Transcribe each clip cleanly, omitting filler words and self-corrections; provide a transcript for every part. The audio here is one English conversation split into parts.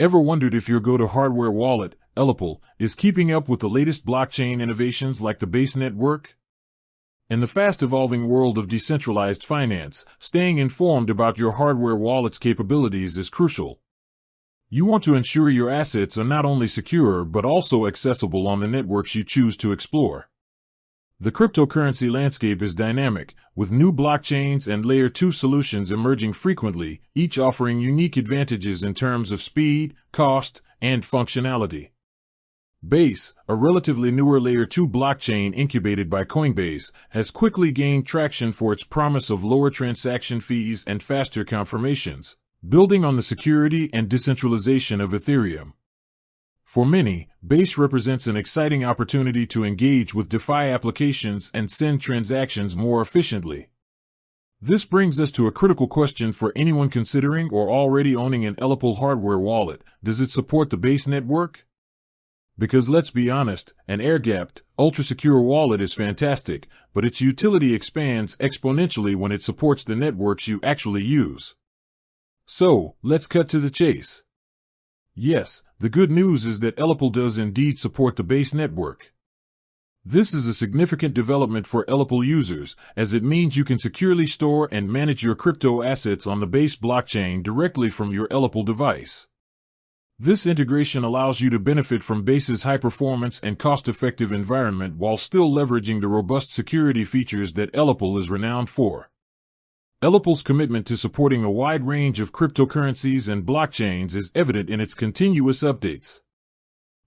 Ever wondered if your go-to hardware wallet, ELLIPAL, is keeping up with the latest blockchain innovations like the Base network? In the fast-evolving world of decentralized finance, staying informed about your hardware wallet's capabilities is crucial. You want to ensure your assets are not only secure but also accessible on the networks you choose to explore. The cryptocurrency landscape is dynamic, with new blockchains and Layer 2 solutions emerging frequently, each offering unique advantages in terms of speed, cost, and functionality. Base, a relatively newer Layer 2 blockchain incubated by Coinbase, has quickly gained traction for its promise of lower transaction fees and faster confirmations, building on the security and decentralization of Ethereum. For many, Base represents an exciting opportunity to engage with DeFi applications and send transactions more efficiently. This brings us to a critical question for anyone considering or already owning an ELLIPAL hardware wallet. Does it support the Base network? Because let's be honest, an air-gapped, ultra-secure wallet is fantastic, but its utility expands exponentially when it supports the networks you actually use. So, let's cut to the chase. Yes, the good news is that ELLIPAL does indeed support the Base network. This is a significant development for ELLIPAL users, as it means you can securely store and manage your crypto assets on the Base blockchain directly from your ELLIPAL device. This integration allows you to benefit from Base's high-performance and cost-effective environment while still leveraging the robust security features that ELLIPAL is renowned for. ELLIPAL's commitment to supporting a wide range of cryptocurrencies and blockchains is evident in its continuous updates.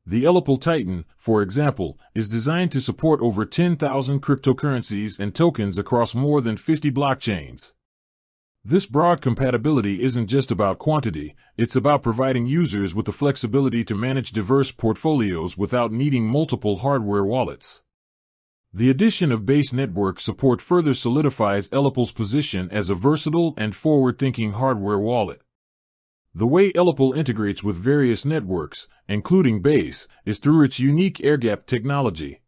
The ELLIPAL Titan, for example, is designed to support over 10,000 cryptocurrencies and tokens across more than 50 blockchains. This broad compatibility isn't just about quantity, it's about providing users with the flexibility to manage diverse portfolios without needing multiple hardware wallets. The addition of Base network support further solidifies ELLIPAL's position as a versatile and forward-thinking hardware wallet. The way ELLIPAL integrates with various networks, including Base, is through its unique air-gapped technology.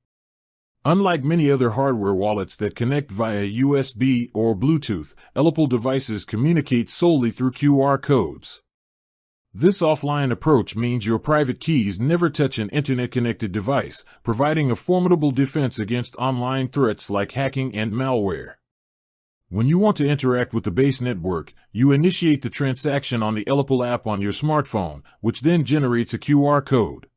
Unlike many other hardware wallets that connect via USB or Bluetooth, ELLIPAL devices communicate solely through QR codes. This offline approach means your private keys never touch an internet-connected device, providing a formidable defense against online threats like hacking and malware. When you want to interact with the Base network, you initiate the transaction on the ELLIPAL app on your smartphone, which then generates a QR code.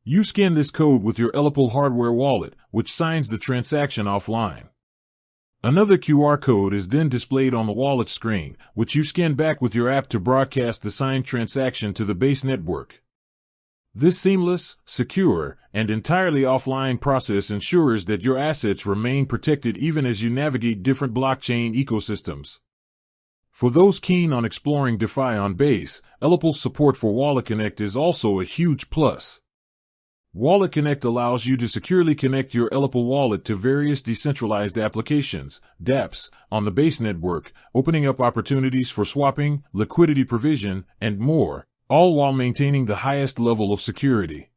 You scan this code with your ELLIPAL hardware wallet, which signs the transaction offline. Another QR code is then displayed on the wallet screen, which you scan back with your app to broadcast the signed transaction to the Base network. This seamless, secure, and entirely offline process ensures that your assets remain protected even as you navigate different blockchain ecosystems. For those keen on exploring DeFi on Base, ELLIPAL's support for Wallet Connect is also a huge plus. Wallet Connect allows you to securely connect your ELLIPAL wallet to various decentralized applications, dApps, on the Base network, opening up opportunities for swapping, liquidity provision, and more, all while maintaining the highest level of security.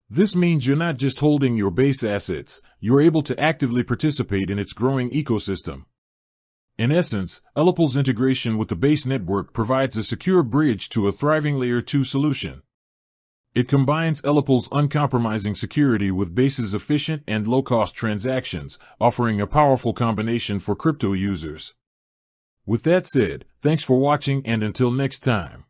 This means you're not just holding your Base assets, you're able to actively participate in its growing ecosystem. In essence, ELLIPAL's integration with the Base network provides a secure bridge to a thriving Layer 2 solution. It combines ELLIPAL's uncompromising security with Base's efficient and low-cost transactions, offering a powerful combination for crypto users. With that said, thanks for watching and until next time.